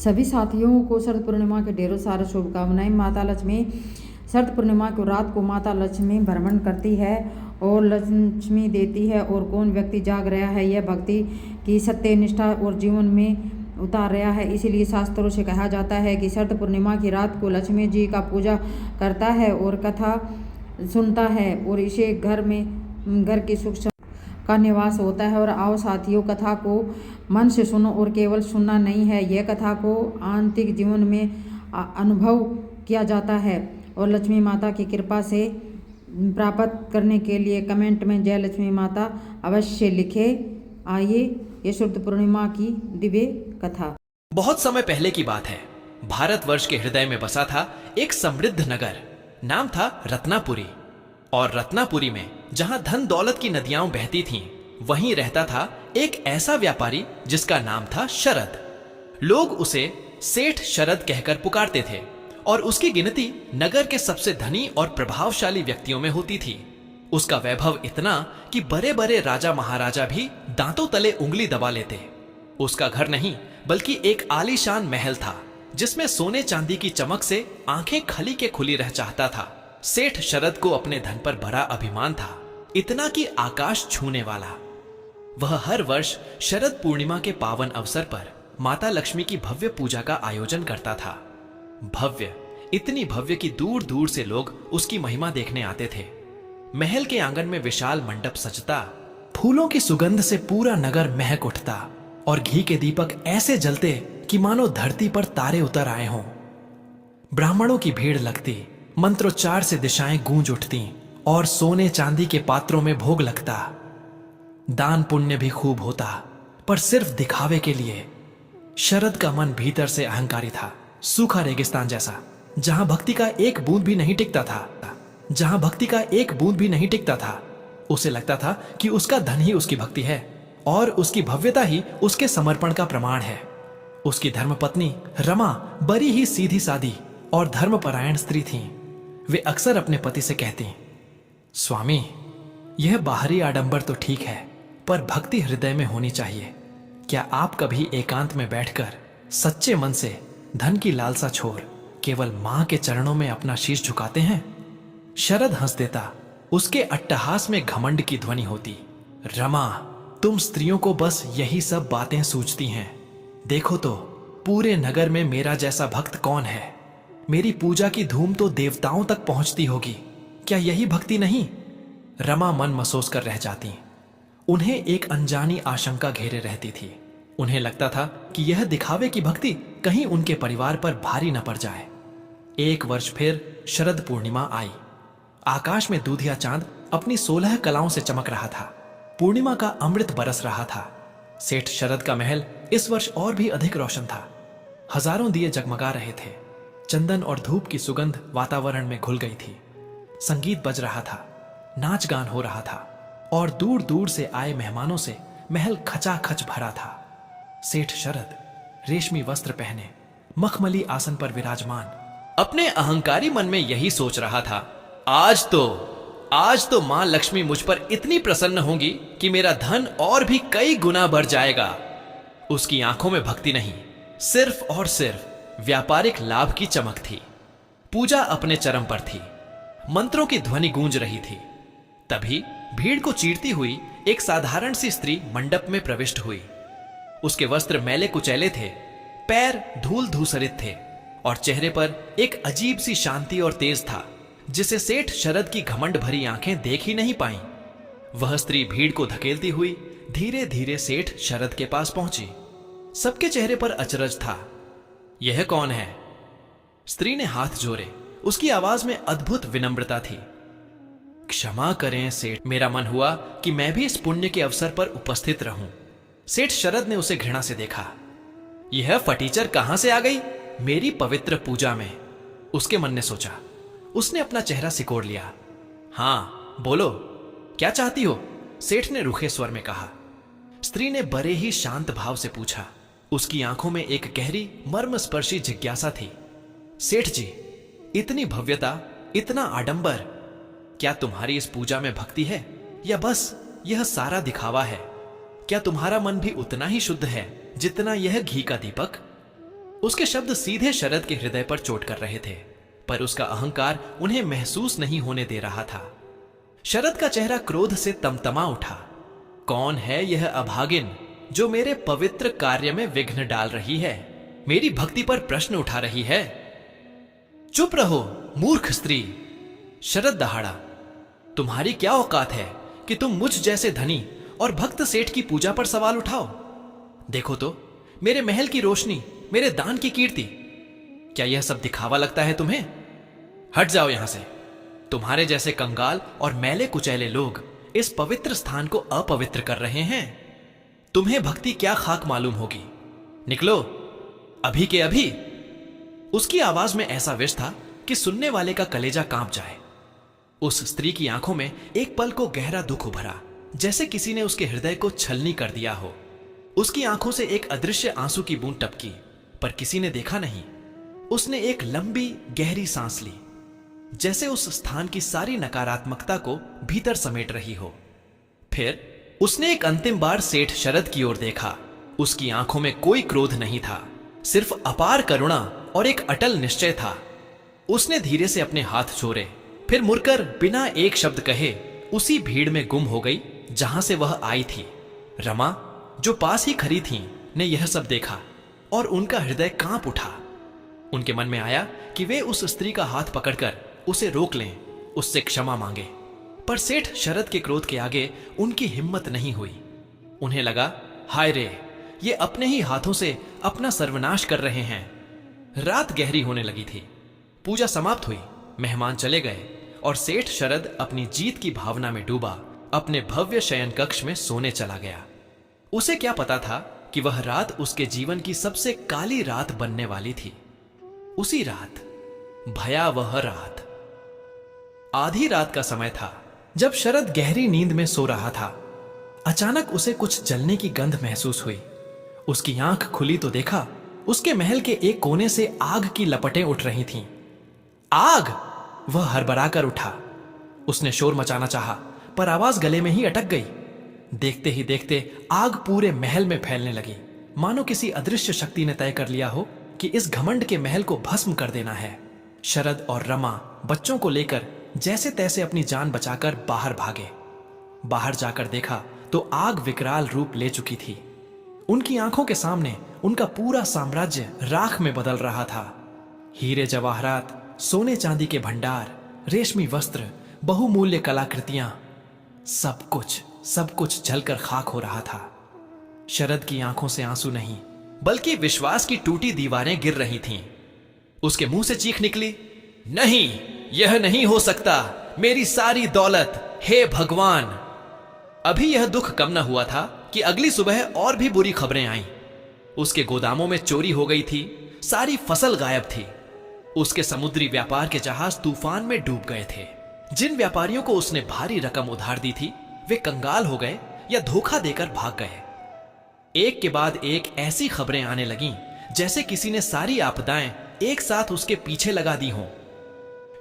सभी साथियों को शरद पूर्णिमा के ढेरों सारी शुभकामनाएं। माता लक्ष्मी शरद पूर्णिमा को रात को माता लक्ष्मी भ्रमण करती है और लक्ष्मी देती है, और कौन व्यक्ति जाग रहा है यह भक्ति की सत्य निष्ठा और जीवन में उतार रहा है। इसीलिए शास्त्रों से कहा जाता है कि शरद पूर्णिमा की रात को लक्ष्मी जी का पूजा करता है और कथा सुनता है, और इसे घर की सुख का निवास होता है। और आओ साथियों, कथा को मन से सुनो, और केवल सुनना नहीं है, यह कथा को आंतरिक जीवन में अनुभव किया जाता है। और लक्ष्मी माता की कृपा से प्राप्त करने के लिए कमेंट में जय लक्ष्मी माता अवश्य लिखे। आइए ये शरद पूर्णिमा की दिव्य कथा। बहुत समय पहले की बात है। भारतवर्ष के हृदय में बसा था एक समृद्ध नगर, नाम था रत्नापुरी। और रत्नापुरी में जहां धन दौलत की नदियां बहती थीं, वहीं रहता था एक ऐसा व्यापारी जिसका नाम था शरद। लोग उसे सेठ शरद कहकर पुकारते थे, और उसकी गिनती नगर के सबसे धनी और प्रभावशाली व्यक्तियों में होती थी। उसका वैभव इतना कि बड़े बड़े राजा महाराजा भी दांतों तले उंगली दबा लेते। उसका घर नहीं बल्कि एक आलीशान महल था, जिसमें सोने चांदी की चमक से आंखें खली के खुली रह चाहता था। सेठ शरद को अपने धन पर बड़ा अभिमान था, इतना कि आकाश छूने वाला। वह हर वर्ष शरद पूर्णिमा के पावन अवसर पर माता लक्ष्मी की भव्य पूजा का आयोजन करता था। भव्य, इतनी भव्य कि दूर दूर से लोग उसकी महिमा देखने आते थे। महल के आंगन में विशाल मंडप सजता, फूलों की सुगंध से पूरा नगर महक उठता, और घी के दीपक ऐसे जलते कि मानो धरती पर तारे उतर आए हों। ब्राह्मणों की भीड़ लगती, मंत्रोच्चार से दिशाएं गूंज उठती, और सोने चांदी के पात्रों में भोग लगता। दान पुण्य भी खूब होता, पर सिर्फ दिखावे के लिए। शरद का मन भीतर से अहंकारी था, सूखा रेगिस्तान जैसा, जहां भक्ति का एक बूंद भी नहीं टिकता था। उसे लगता था कि उसका धन ही उसकी भक्ति है, और उसकी भव्यता ही उसके समर्पण का प्रमाण है। उसकी धर्मपत्नी रमा बड़ी ही सीधी सादी और धर्मपरायण स्त्री थीं। वे अक्सर अपने पति से कहती, स्वामी, यह बाहरी आडंबर तो ठीक है, पर भक्ति हृदय में होनी चाहिए। क्या आप कभी एकांत में बैठकर सच्चे मन से धन की लालसा छोड़ केवल मां के चरणों में अपना शीश झुकाते हैं? शरद हंस देता। उसके अट्टहास में घमंड की ध्वनि होती, रमा, तुम स्त्रियों को बस यही सब बातें सूझती हैं। देखो तो, पूरे नगर में मेरा जैसा भक्त कौन है? मेरी पूजा की धूम तो देवताओं तक पहुंचती होगी। क्या यही भक्ति नहीं? रमा मन मसोस कर रह जाती। उन्हें एक अनजानी आशंका घेरे रहती थी। उन्हें लगता था कि यह दिखावे की भक्ति कहीं उनके परिवार पर भारी न पड़ जाए। एक वर्ष फिर शरद पूर्णिमा आई। आकाश में दूधिया चांद अपनी 16 कलाओं से चमक रहा था। पूर्णिमा का अमृत बरस रहा था। सेठ शरद का महल इस वर्ष और भी अधिक रोशन था। हजारों दिए जगमगा रहे थे। चंदन और धूप की सुगंध वातावरण में घुल गई थी। संगीत बज रहा था, नाच गान हो रहा था, और दूर दूर से आए मेहमानों से महल खचाखच भरा था। सेठ शरद रेशमी वस्त्र पहने मखमली आसन पर विराजमान अपने अहंकारी मन में यही सोच रहा था, आज तो मां लक्ष्मी मुझ पर इतनी प्रसन्न होंगी कि मेरा धन और भी कई गुना बढ़ जाएगा। उसकी आंखों में भक्ति नहीं, सिर्फ और सिर्फ व्यापारिक लाभ की चमक थी। पूजा अपने चरम पर थी। मंत्रों की ध्वनि गूंज रही थी। तभी भीड़ को चीरती हुई एक साधारण सी स्त्री मंडप में प्रविष्ट हुई। उसके वस्त्र मैले कुचैले थे, पैर धूल धूसरित थे, और चेहरे पर एक अजीब सी शांति और तेज था, जिसे सेठ शरद की घमंड भरी आंखें देख ही नहीं पाईं। वह स्त्री भीड़ को धकेलती हुई धीरे धीरे सेठ शरद के पास पहुंची। सबके चेहरे पर अचरज था। यह कौन है? स्त्री ने हाथ जोड़े। उसकी आवाज में अद्भुत विनम्रता थी। क्षमा करें सेठ, मेरा मन हुआ कि मैं भी इस पुण्य के अवसर पर उपस्थित रहूं। सेठ शरद ने उसे घृणा से देखा। यह फटीचर कहां से आ गई मेरी पवित्र पूजा में? उसके मन ने सोचा। उसने अपना चेहरा सिकोड़ लिया। हां, बोलो, क्या चाहती हो? सेठ ने रूखे स्वर में कहा। स्त्री ने बड़े ही शांत भाव से पूछा। उसकी आंखों में एक गहरी मर्मस्पर्शी जिज्ञासा थी। सेठ जी, इतनी भव्यता, इतना आडंबर, क्या तुम्हारी इस पूजा में भक्ति है या बस यह सारा दिखावा है? क्या तुम्हारा मन भी उतना ही शुद्ध है जितना यह घी का दीपक? उसके शब्द सीधे शरद के हृदय पर चोट कर रहे थे, पर उसका अहंकार उन्हें महसूस नहीं होने दे रहा था। शरद का चेहरा क्रोध से तमतमा उठा। कौन है यह अभागिन जो मेरे पवित्र कार्य में विघ्न डाल रही है, मेरी भक्ति पर प्रश्न उठा रही है? चुप रहो मूर्ख स्त्री, शरद दहाड़ा। तुम्हारी क्या औकात है कि तुम मुझ जैसे धनी और भक्त सेठ की पूजा पर सवाल उठाओ? देखो तो मेरे महल की रोशनी, मेरे दान की कीर्ति, क्या यह सब दिखावा लगता है तुम्हें? हट जाओ यहां से। तुम्हारे जैसे कंगाल और मैले कुचैले लोग इस पवित्र स्थान को अपवित्र कर रहे हैं। तुम्हें भक्ति क्या खाक मालूम होगी? निकलो अभी के अभी। उसकी आवाज में ऐसा विष था कि सुनने वाले का कलेजा कांप जाए। उस स्त्री की आंखों में एक पल को गहरा दुख उभरा, जैसे किसी ने उसके हृदय को छलनी कर दिया हो। उसकी आंखों से एक अदृश्य आंसू की बूंद टपकी, पर किसी ने देखा नहीं। उसने एक लंबी गहरी सांस ली, जैसे उस स्थान की सारी नकारात्मकता को भीतर समेट रही हो। फिर उसने एक अंतिम बार सेठ शरद की ओर देखा। उसकी आंखों में कोई क्रोध नहीं था, सिर्फ अपार करुणा और एक अटल निश्चय था। उसने धीरे से अपने हाथ छोड़े, फिर मुड़कर बिना एक शब्द कहे उसी भीड़ में गुम हो गई जहां से वह आई थी। रमा, जो पास ही खड़ी थी, ने यह सब देखा और उनका हृदय कांप उठा। उनके मन में आया कि वे उस स्त्री का हाथ पकड़कर उसे रोक लें, उससे क्षमा मांगे, पर सेठ शरद के क्रोध के आगे उनकी हिम्मत नहीं हुई। उन्हें लगा, हाय रे, ये अपने ही हाथों से अपना सर्वनाश कर रहे हैं। रात गहरी होने लगी थी। पूजा समाप्त हुई, मेहमान चले गए और सेठ शरद अपनी जीत की भावना में डूबा अपने भव्य शयन कक्ष में सोने चला गया। उसे क्या पता था कि वह रात उसके जीवन की सबसे काली रात बनने वाली थी। उसी रात, भयावह रात। आधी रात का समय था जब शरद गहरी नींद में सो रहा था। अचानक उसे कुछ जलने की गंध महसूस हुई। उसकी आंख खुली तो देखा उसके महल के एक कोने से आग की लपटें उठ रही थीं। आग! वह हड़बड़ाकर उठा। उसने शोर मचाना चाहा, पर आवाज गले में ही अटक गई। देखते ही देखते आग पूरे महल में फैलने लगी, मानो किसी अदृश्य शक्ति ने तय कर लिया हो कि इस घमंड के महल को भस्म कर देना है। शरद और रमा बच्चों को लेकर जैसे तैसे अपनी जान बचाकर बाहर भागे। बाहर जाकर देखा तो आग विकराल रूप ले चुकी थी। उनकी आंखों के सामने उनका पूरा साम्राज्य राख में बदल रहा था। हीरे जवाहरात, सोने चांदी के भंडार, रेशमी वस्त्र, बहुमूल्य कलाकृतियां, सब कुछ जलकर खाक हो रहा था। शरद की आंखों से आंसू नहीं, बल्कि विश्वास की टूटी दीवारें गिर रही थीं। उसके मुंह से चीख निकली, नहीं, यह नहीं हो सकता। मेरी सारी दौलत, हे भगवान! अभी यह दुख कम न हुआ था कि अगली सुबह और भी बुरी खबरें आईं। उसके गोदामों में चोरी हो गई थी, सारी फसल गायब थी। उसके समुद्री व्यापार के जहाज तूफान में डूब गए थे। जिन व्यापारियों को उसने भारी रकम उधार दी थी, वे कंगाल हो गए या धोखा देकर भाग गए। एक के बाद एक ऐसी खबरें आने लगीं जैसे किसी ने सारी आपदाएं एक साथ उसके पीछे लगा दी हों।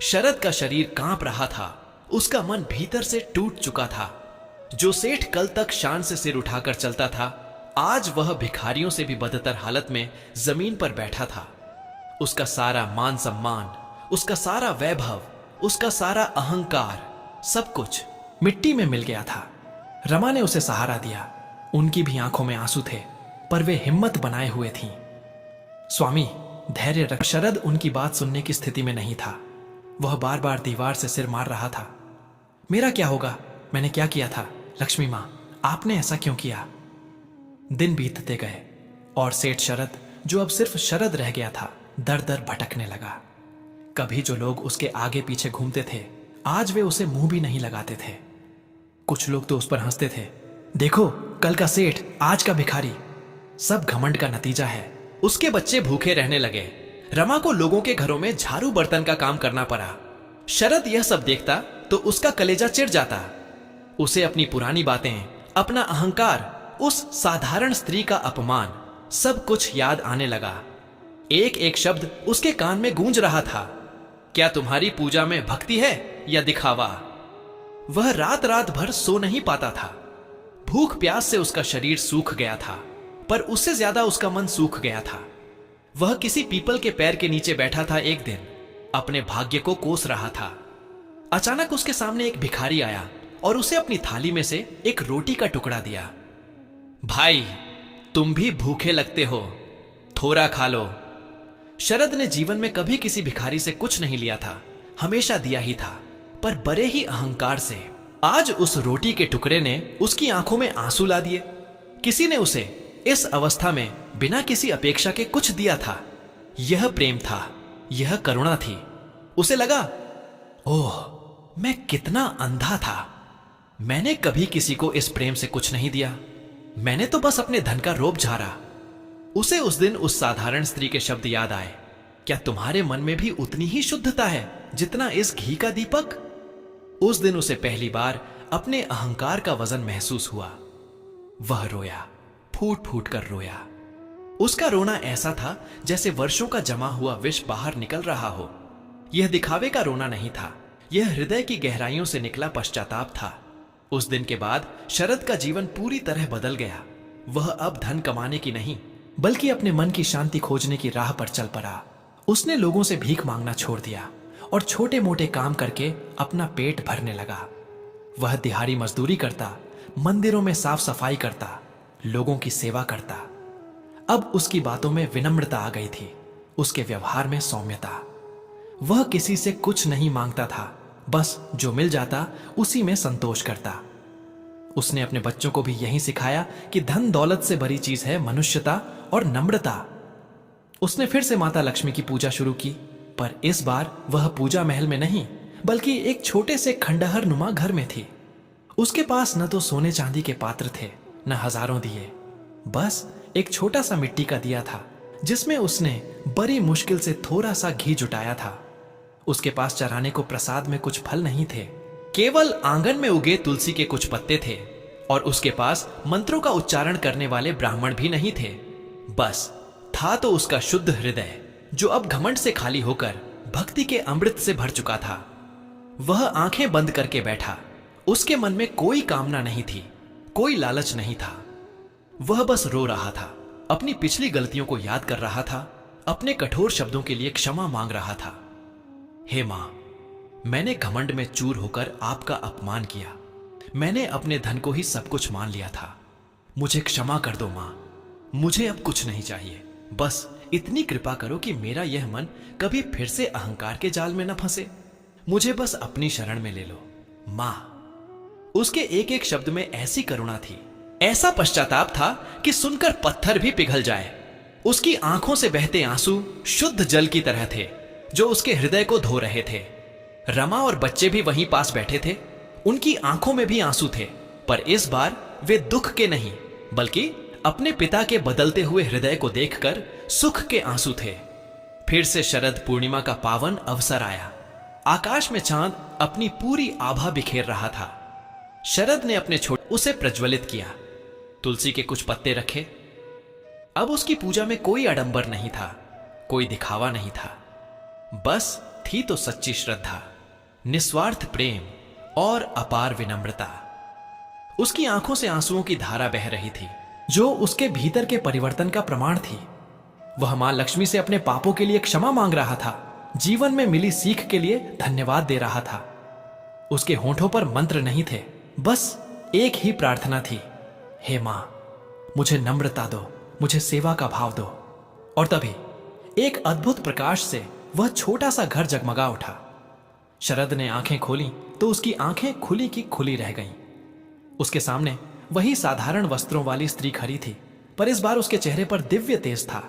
शरद का शरीर कांप रहा था, उसका मन भीतर से टूट चुका था। जो सेठ कल तक शान से सिर उठाकर चलता था, आज वह भिखारियों से भी बदतर हालत में जमीन पर बैठा था। उसका सारा मान सम्मान, उसका सारा वैभव, उसका सारा अहंकार, सब कुछ मिट्टी में मिल गया था। रमा ने उसे सहारा दिया। उनकी भी आंखों में आंसू थे, पर वे हिम्मत बनाए हुए थीं। स्वामी, धैर्य रख। शरद उनकी बात सुनने की स्थिति में नहीं था। वह बार बार दीवार से सिर मार रहा था। मेरा क्या होगा? मैंने क्या किया था? लक्ष्मी मां, आपने ऐसा क्यों किया? दिन बीतते गए और सेठ शरद, जो अब सिर्फ शरद रह गया था, दर दर भटकने लगा। कभी जो लोग उसके आगे पीछे घूमते थे, आज वे उसे मुंह भी नहीं लगाते थे। कुछ लोग तो उस पर हंसते थे। देखो, कल का सेठ, आज का भिखारी। सब घमंड का नतीजा है। उसके बच्चे भूखे रहने लगे। रमा को लोगों के घरों में झाड़ू बर्तन का काम करना पड़ा। शरद यह सब देखता तो उसका कलेजा चिढ़ जाता। उसे अपनी पुरानी बातें, अपना अहंकार, उस साधारण स्त्री का अपमान, सब कुछ याद आने लगा। एक एक शब्द उसके कान में गूंज रहा था। क्या तुम्हारी पूजा में भक्ति है या दिखावा? वह रात रात भर सो नहीं पाता था। भूख प्यास से उसका शरीर सूख गया था, पर उससे ज्यादा उसका मन सूख गया था। वह किसी पीपल के पैर के नीचे बैठा था। एक दिन अपने भाग्य को कोस रहा था। अचानक उसके सामने एक भिखारी आया और उसे अपनी थाली में से एक रोटी का टुकड़ा दिया। भाई, तुम भी भूखे लगते हो, थोड़ा खा लो। शरद ने जीवन में कभी किसी भिखारी से कुछ नहीं लिया था, हमेशा दिया ही था, पर बड़े ही अहंकार से। आज उस रोटी के टुकड़े ने उसकी आंखों में आंसू ला दिए। किसी ने उसे इस अवस्था में बिना किसी अपेक्षा के कुछ दिया था। यह प्रेम था, यह करुणा थी। उसे लगा, ओह, मैं कितना अंधा था। मैंने कभी किसी को इस प्रेम से कुछ नहीं दिया। मैंने तो बस अपने धन का रोब झाड़ा। उसे उस दिन उस साधारण स्त्री के शब्द याद आए, क्या तुम्हारे मन में भी उतनी ही शुद्धता है जितना इस घी का दीपक? उस दिन उसे पहली बार अपने अहंकार का वजन महसूस हुआ। वह रोया, फूट फूट कर रोया। उसका रोना ऐसा था जैसे वर्षों का जमा हुआ विष बाहर निकल रहा हो। यह दिखावे का रोना नहीं था, यह हृदय की गहराइयों से निकला पश्चाताप था। उस दिन के बाद शरद का जीवन पूरी तरह बदल गया। वह अब धन कमाने की नहीं, बल्कि अपने मन की शांति खोजने की राह पर चल पड़ा। उसने लोगों से भीख मांगना छोड़ दिया और छोटे मोटे काम करके अपना पेट भरने लगा। वह दिहाड़ी मजदूरी करता, मंदिरों में साफ सफाई करता, लोगों की सेवा करता। अब उसकी बातों में विनम्रता आ गई थी, उसके व्यवहार में सौम्यता। वह किसी से कुछ नहीं मांगता था, बस जो मिल जाता उसी में संतोष करता। उसने अपने बच्चों को भी यही सिखाया कि धन दौलत से बड़ी चीज है मनुष्यता और नम्रता। उसने फिर से माता लक्ष्मी की पूजा शुरू की, पर इस बार वह पूजा महल में नहीं, बल्कि एक छोटे से खंडहर नुमा घर में थी। उसके पास न तो सोने चांदी के पात्र थे, न हजारों दिए, बस एक छोटा सा मिट्टी का दिया था, जिसमें उसने बड़ी मुश्किल से थोड़ा सा घी जुटाया था। उसके पास चढ़ाने को प्रसाद में कुछ फल नहीं थे, केवल आंगन में उगे तुलसी के कुछ पत्ते थे, और उसके पास मंत्रों का उच्चारण करने वाले ब्राह्मण भी नहीं थे। बस था तो उसका शुद्ध हृदय, जो अब घमंड से खाली होकर भक्ति के अमृत से भर चुका था। वह आंखें बंद करके बैठा। उसके मन में कोई कामना नहीं थी, कोई लालच नहीं था। वह बस रो रहा था, अपनी पिछली गलतियों को याद कर रहा था, अपने कठोर शब्दों के लिए क्षमा मांग रहा था। हे मां, मैंने घमंड में चूर होकर आपका अपमान किया। मैंने अपने धन को ही सब कुछ मान लिया था। मुझे क्षमा कर दो मां, मुझे अब कुछ नहीं चाहिए। बस इतनी कृपा करो कि मेरा यह मन कभी फिर से अहंकार के जाल में न फंसे। मुझे बस अपनी शरण में ले लो मां। उसके एक एक शब्द में ऐसी करुणा थी, ऐसा पश्चाताप था कि सुनकर पत्थर भी पिघल जाए। उसकी आंखों से बहते आंसू शुद्ध जल की तरह थे, जो उसके हृदय को धो रहे थे। रमा और बच्चे भी वहीं पास बैठे थे। उनकी आंखों में भी आंसू थे, पर इस बार वे दुख के नहीं, बल्कि अपने पिता के बदलते हुए हृदय को देखकर सुख के आंसू थे। फिर से शरद पूर्णिमा का पावन अवसर आया। आकाश में चांद अपनी पूरी आभा बिखेर रहा था। शरद ने अपने छोटे उसे प्रज्वलित किया, तुलसी के कुछ पत्ते रखे। अब उसकी पूजा में कोई आडंबर नहीं था, कोई दिखावा नहीं था, बस थी तो सच्ची श्रद्धा, निस्वार्थ प्रेम और अपार विनम्रता। उसकी आंखों से आंसुओं की धारा बह रही थी, जो उसके भीतर के परिवर्तन का प्रमाण थी। वह मां लक्ष्मी से अपने पापों के लिए क्षमा मांग रहा था, जीवन में मिली सीख के लिए धन्यवाद दे रहा था। उसके होठों पर मंत्र नहीं थे, बस एक ही प्रार्थना थी, हे मां, मुझे नम्रता दो, मुझे सेवा का भाव दो। और तभी एक अद्भुत प्रकाश से वह छोटा सा घर जगमगा उठा। शरद ने आंखें खोली तो उसकी आंखें खुली की खुली रह गईं। उसके सामने वही साधारण वस्त्रों वाली स्त्री खड़ी थी, पर इस बार उसके चेहरे पर दिव्य तेज था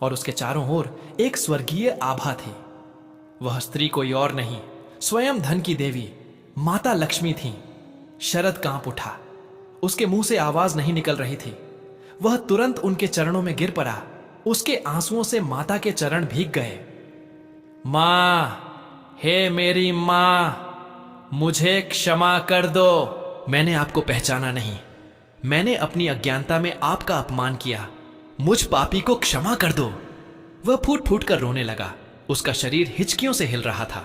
और उसके चारों ओर एक स्वर्गीय आभा थी। वह स्त्री कोई और नहीं, स्वयं धन की देवी माता लक्ष्मी थी। शरद कांप उठा, उसके मुंह से आवाज नहीं निकल रही थी। वह तुरंत उनके चरणों में गिर पड़ा। उसके आंसुओं से माता के चरण भीग गए। मां, हे मेरी मां, मुझे क्षमा कर दो। मैंने आपको पहचाना नहीं, मैंने अपनी अज्ञानता में आपका अपमान किया, मुझ पापी को क्षमा कर दो। वह फूट फूट कर रोने लगा। उसका शरीर हिचकियों से हिल रहा था।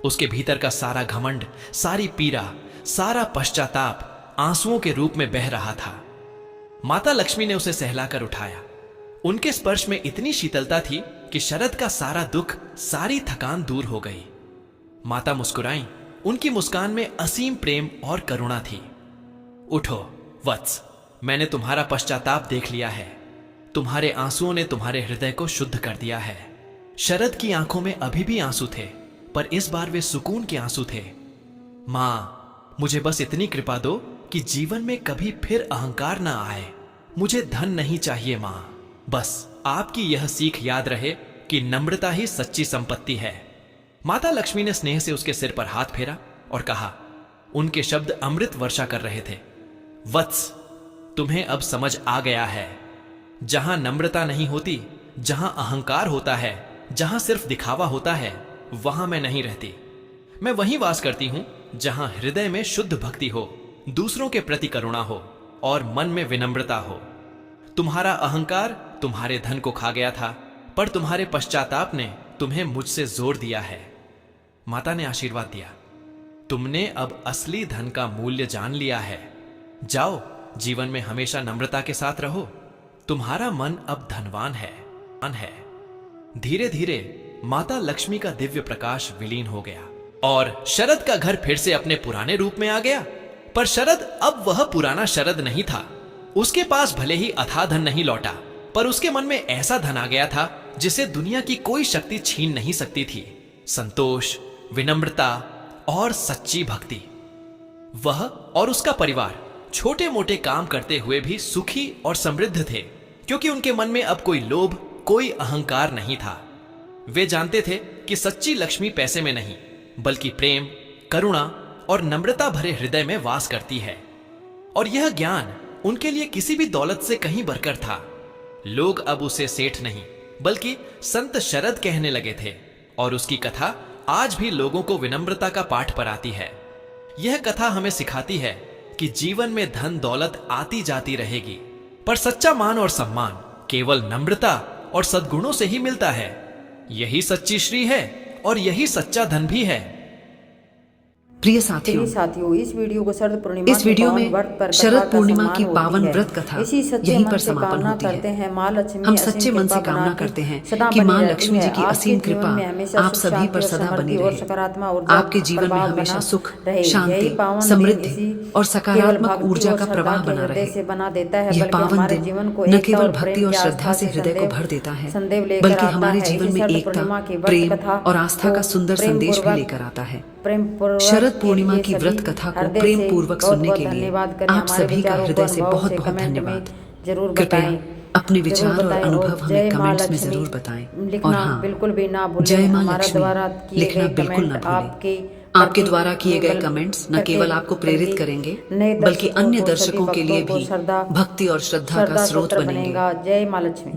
उसके भीतर का सारा घमंड, सारी पीड़ा, सारा पश्चाताप आंसुओं के रूप में बह रहा था। माता लक्ष्मी ने उसे सहलाकर उठाया, उनके स्पर्श में इतनी शीतलता थी कि शरद का सारा दुख, सारी थकान दूर हो गई। माता मुस्कुराईं। उनकी मुस्कान में असीम प्रेम और करुणा थी। उठो वत्स, मैंने तुम्हारा पश्चाताप देख लिया है। तुम्हारे आंसुओं ने तुम्हारे हृदय को शुद्ध कर दिया है। शरद की आंखों में अभी भी आंसू थे, पर इस बार वे सुकून के आंसू थे। मां, मुझे बस इतनी कृपा दो कि जीवन में कभी फिर अहंकार ना आए। मुझे धन नहीं चाहिए मां, बस आपकी यह सीख याद रहे कि नम्रता ही सच्ची संपत्ति है। माता लक्ष्मी ने स्नेह से उसके सिर पर हाथ फेरा और कहा, उनके शब्द अमृत वर्षा कर रहे थे। वत्स, तुम्हें अब समझ आ गया है। जहां नम्रता नहीं होती, जहां अहंकार होता है, जहां सिर्फ दिखावा होता है, वहां मैं नहीं रहती। मैं वहीं वास करती हूं जहां हृदय में शुद्ध भक्ति हो, दूसरों के प्रति करुणा हो और मन में विनम्रता हो। तुम्हारा अहंकार तुम्हारे धन को खा गया था, पर तुम्हारे पश्चाताप ने तुम्हें मुझसे जोर दिया है। माता ने आशीर्वाद दिया, तुमने अब असली धन का मूल्य जान लिया है। जाओ, जीवन में हमेशा नम्रता के साथ रहो। तुम्हारा मन अब धनवान है। धीरे धीरे माता लक्ष्मी का दिव्य प्रकाश विलीन हो गया और शरद का घर फिर से अपने पुराने रूप में आ गया। पर शरद अब वह पुराना शरद नहीं था। उसके पास भले ही अथाह धन नहीं लौटा, पर उसके मन में ऐसा धन आ गया था जिसे दुनिया की कोई शक्ति छीन नहीं सकती थी। संतोष, विनम्रता और सच्ची भक्ति। वह और उसका परिवार छोटे मोटे काम करते हुए भी सुखी और समृद्ध थे, क्योंकि उनके मन में अब कोई लोभ, कोई अहंकार नहीं था। वे जानते थे कि सच्ची लक्ष्मी पैसे में नहीं, बल्कि प्रेम, करुणा और नम्रता भरे हृदय में वास करती है। और यह ज्ञान उनके लिए किसी भी दौलत से कहीं बढ़कर था। लोग अब उसे सेठ नहीं, बल्कि संत शरद कहने लगे थे, और उसकी कथा आज भी लोगों को विनम्रता का पाठ पढ़ाती है। यह कथा हमें सिखाती है कि जीवन में धन दौलत आती जाती रहेगी, पर सच्चा मान और सम्मान केवल नम्रता और सद्गुणों से ही मिलता है। यही सच्ची श्री है और यही सच्चा धन भी है। प्रिय साथियों, इस वीडियो को शरद पूर्णिमा इस वीडियो में शरद पूर्णिमा की पावन व्रत कथा यहीं पर समापन होती है। हम सच्चे मन से कामना करते हैं कि माँ लक्ष्मी जी की असीम कृपा आप सभी पर सदा बनी रहे। आपके जीवन में हमेशा सुख, शांति, समृद्धि और सकारात्मक ऊर्जा का प्रवाह बना रहे। यह पावन दिन न केवल भक्ति और श्रद्धा से हृदय को भर देता है, बल्कि हमारे जीवन में एकता, प्रेम और आस्था का सुंदर संदेश भी लेकर आता है। शरद पूर्णिमा की व्रत कथा को प्रेम पूर्वक सुनने के लिए आप सभी का हृदय से बहुत बहुत धन्यवाद। कृपया अपने विचार और अनुभव हमें कमेंट्स में जरूर बताएं। और हाँ, जय मां लक्ष्मी लिखना बिल्कुल न भूलें। आपके द्वारा किए गए कमेंट्स न केवल आपको प्रेरित करेंगे, बल्कि अन्य दर्शकों के लिए भी भक्ति और श्रद्धा का स्रोत बनेंगे। जय मां लक्ष्मी।